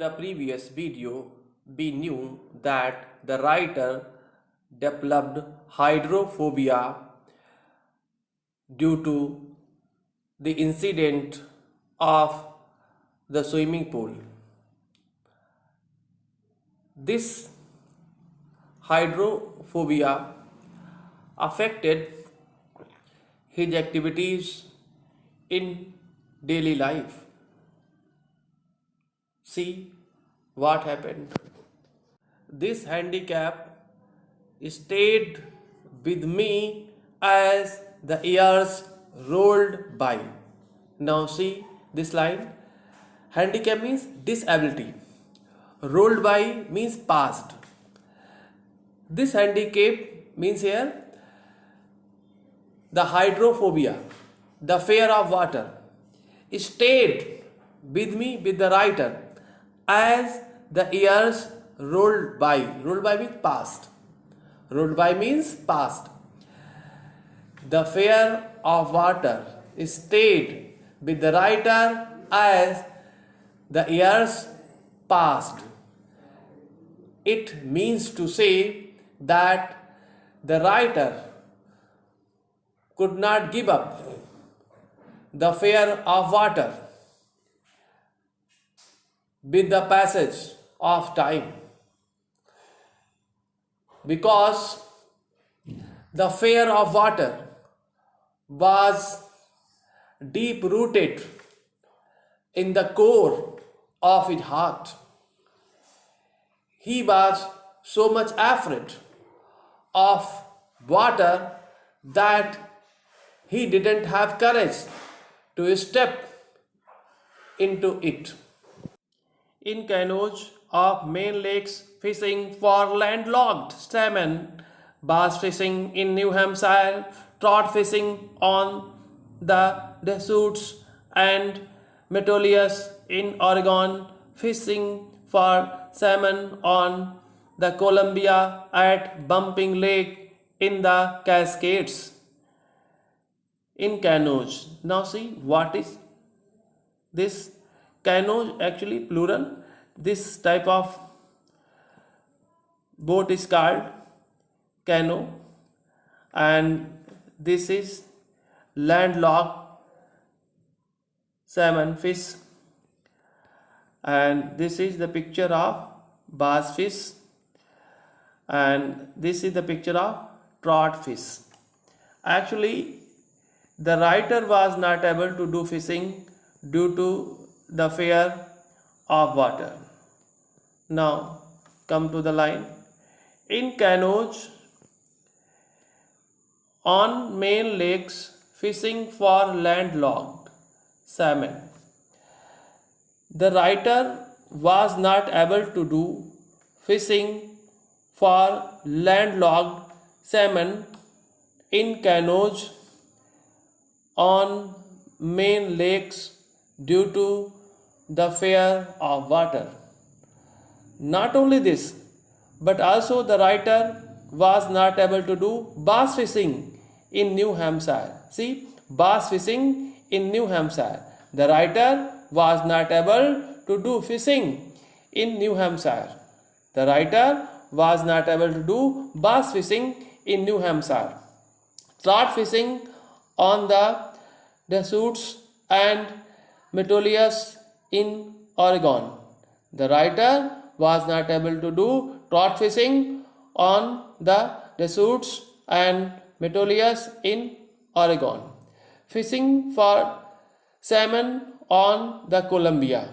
the previous video, we knew that the writer developed hydrophobia due to the incident of the swimming pool. This hydrophobia affected his activities in daily life. See what happened. This handicap stayed with me as the years rolled by. Now see this line. Handicap means disability. Rolled by means past. This handicap means here the hydrophobia, the fear of water, stayed with me, with the writer, as the years rolled by. Rolled by means past. Rolled by means past. The fear of water stayed with the writer as the years passed. It means to say that the writer could not give up the fear of water with the passage of time, because the fear of water was deep rooted in the core of his heart. He was so much afraid of water that he didn't have courage to step into it. In canoes of main lakes fishing for landlocked salmon, bass fishing in New Hampshire, trout fishing on the Deschutes and Metolius in Oregon, fishing for salmon on the Columbia at Bumping Lake in the Cascades. In canoes. Now see what is this? Canoe actually plural. This type of boat is called canoe, and this is landlocked salmon fish, and this is the picture of bass fish, and this is the picture of trout fish. Actually, the writer was not able to do fishing due to the fear of water. Now come to the line. In canoes on main lakes fishing for landlocked salmon, the writer was not able to do fishing for landlocked salmon in canoes on main lakes due to the fear of water. Not only this, but also the writer was not able to do bass fishing in New Hampshire. See, bass fishing in New Hampshire. The writer was not able to do fishing in New Hampshire. The writer was not able to do bass fishing in New Hampshire. Trout fishing on the Deschutes and Metolius in Oregon. The writer was not able to do trout fishing on the Deschutes and Metolius in Oregon. Fishing for salmon on the Columbia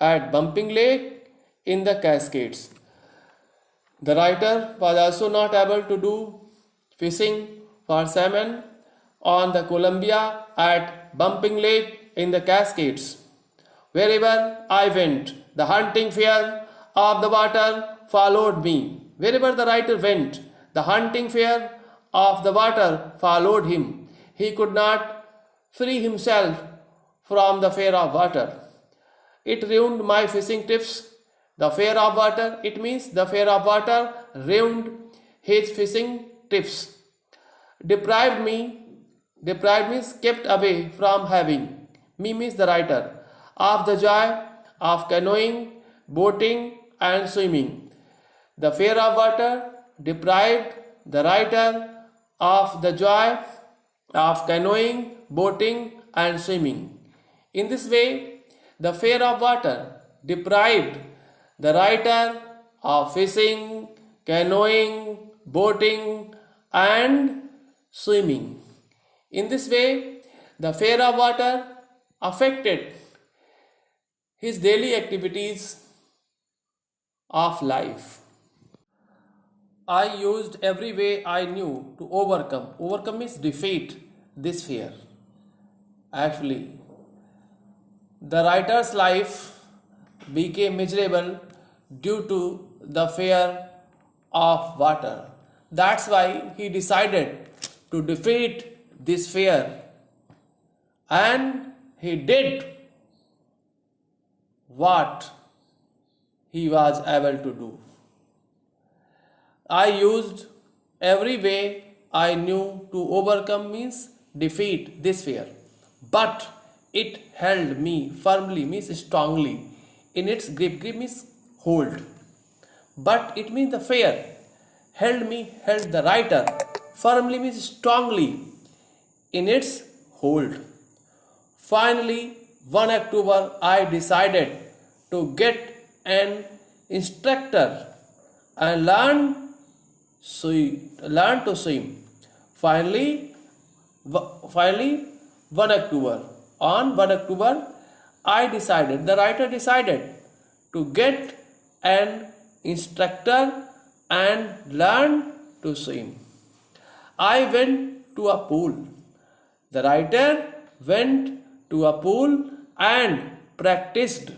at Bumping Lake in the Cascades. The writer was also not able to do fishing for salmon on the Columbia at Bumping Lake in the Cascades. Wherever I went, the hunting fear of the water followed me. Wherever the writer went, the hunting fear of the water followed him. He could not free himself from the fear of water. It ruined my fishing trips. The fear of water, it means the fear of water ruined his fishing trips. Deprived means kept away from having. Me means the writer. Of the joy of canoeing boating, and swimming. The fear of water deprived the writer of the joy of canoeing, boating, and swimming. In this way, the fear of water deprived the writer of fishing, canoeing, boating, and swimming. In this way, the fear of water affected his daily activities of life. I used every way I knew to overcome. Overcome means defeat this fear. Actually, the writer's life became miserable due to the fear of water. That's why he decided to defeat this fear, and he did what he was able to do. I used every way I knew to overcome means defeat this fear, but it held me firmly means strongly in its grip. Grip means hold, but it means the fear held the writer firmly means strongly in its hold. Finally, one October, I decided to get an instructor and learn to swim. Finally, finally, 1 October. On 1 October, the writer decided to get an instructor and learn to swim. I went to a pool. The writer went to a pool and practiced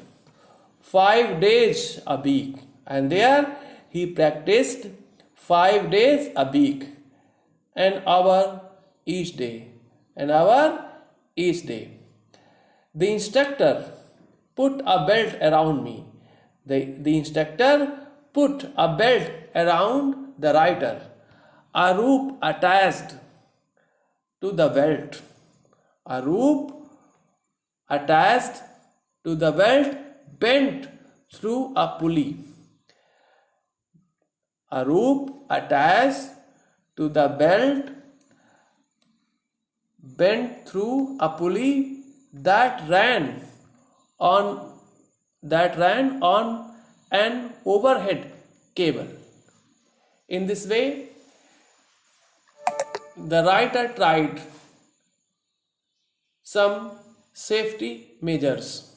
5 days a week. And there he practiced 5 days a week, an hour each day. An hour each day. The instructor put a belt around me. The instructor put a belt around the writer. A rope attached to the belt. A rope attached to the belt bent through a pulley. A rope attached to the belt bent through a pulley that ran on an overhead cable. In this way, the writer tried some safety measures.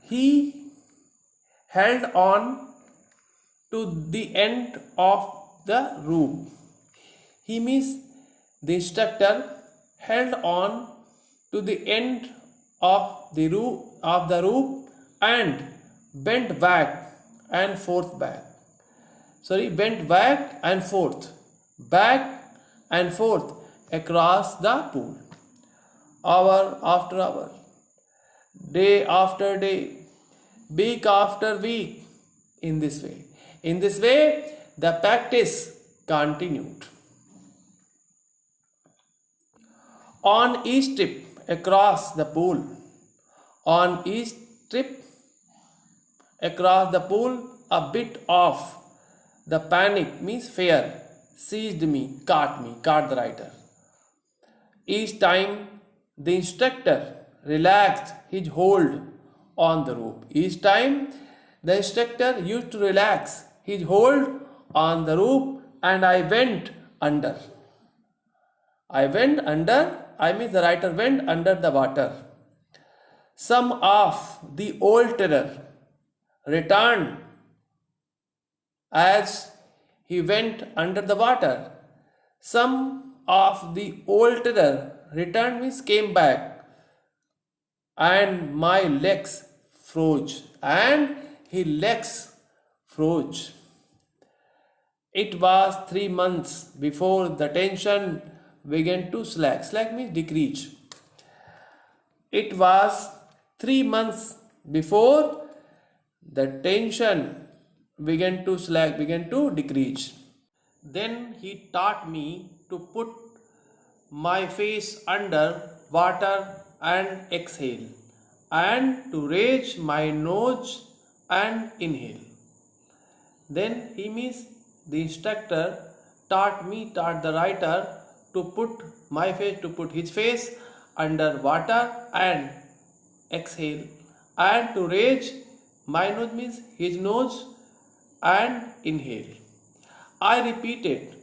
He held on to the end of the rope. He means the instructor held on to the end of the rope and bent back and forth across the pool. Hour after hour, day after day, week after week, in this way, the practice continued. On each trip across the pool, a bit of the panic means fear seized me, caught the writer. Each time the instructor relaxed his hold on the rope. Each time the instructor used to relax his hold on the rope and I went under. The writer went under the water. Some of the old terror returned as he went under the water. Some of the old terror returned means came back, and my legs froze. It was 3 months before the tension began to slack. Slack means decrease. It was 3 months before the tension began to decrease. Then he taught me to put my face under water and exhale. and to raise my nose and inhale. Then he means the instructor taught the writer to put his face under water and exhale, and to raise my nose means his nose and inhale. I repeated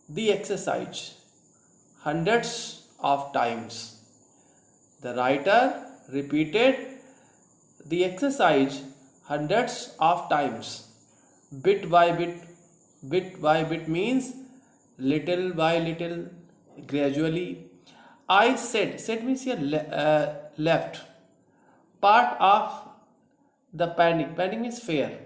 the exercise hundreds of times. The writer repeated the exercise hundreds of times. Bit by bit means little by little, gradually. I said means here left. Part of the panic means fear,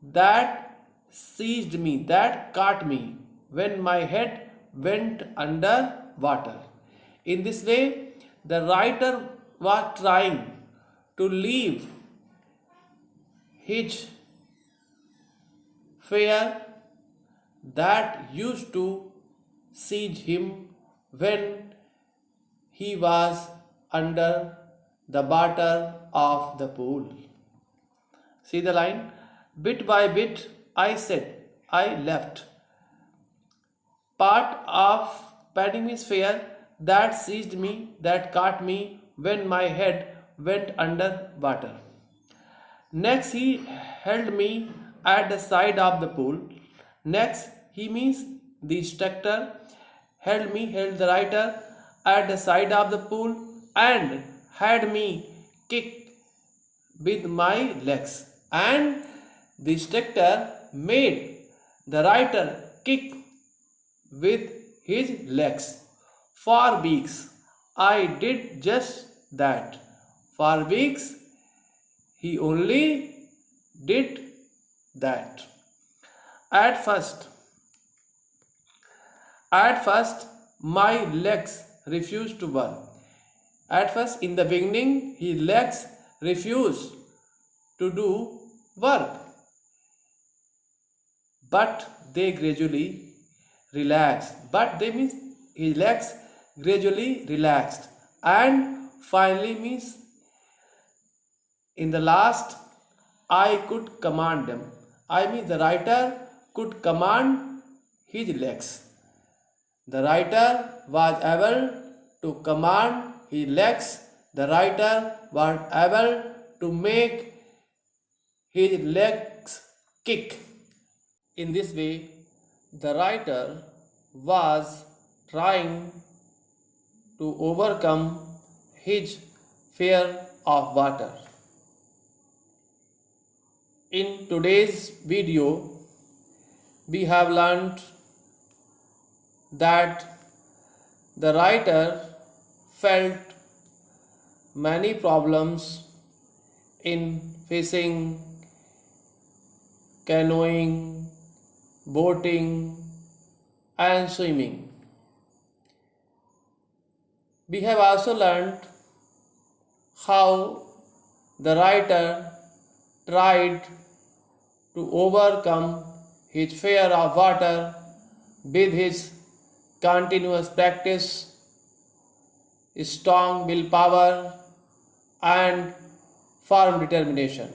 that seized me, that caught me when my head went under water. In this way, the writer was trying to leave his fear that used to seize him when he was under the water of the pool. See the line? Bit by bit, I said, I left. Part of panic means fear that seized me, that caught me when my head went under water. Next, he held me at the side of the pool. Next, he means the instructor held the writer at the side of the pool and had me kick with my legs. And the instructor made the writer kick with his legs. For weeks, I did just that. For weeks, he only did that. At first, my legs refused to work. At first, in the beginning, his legs refused to do work, but they gradually relaxed. But they means his legs gradually relaxed, and finally means in the last, I could command them. I mean the writer could command his legs. The writer was able to command his legs. The writer was able to make his legs kick. In this way, the writer was trying to overcome his fear of water. In today's video, we have learned that the writer felt many problems in fishing, canoeing, boating, and swimming. We have also learned how the writer tried to overcome his fear of water with his continuous practice, strong willpower, and firm determination.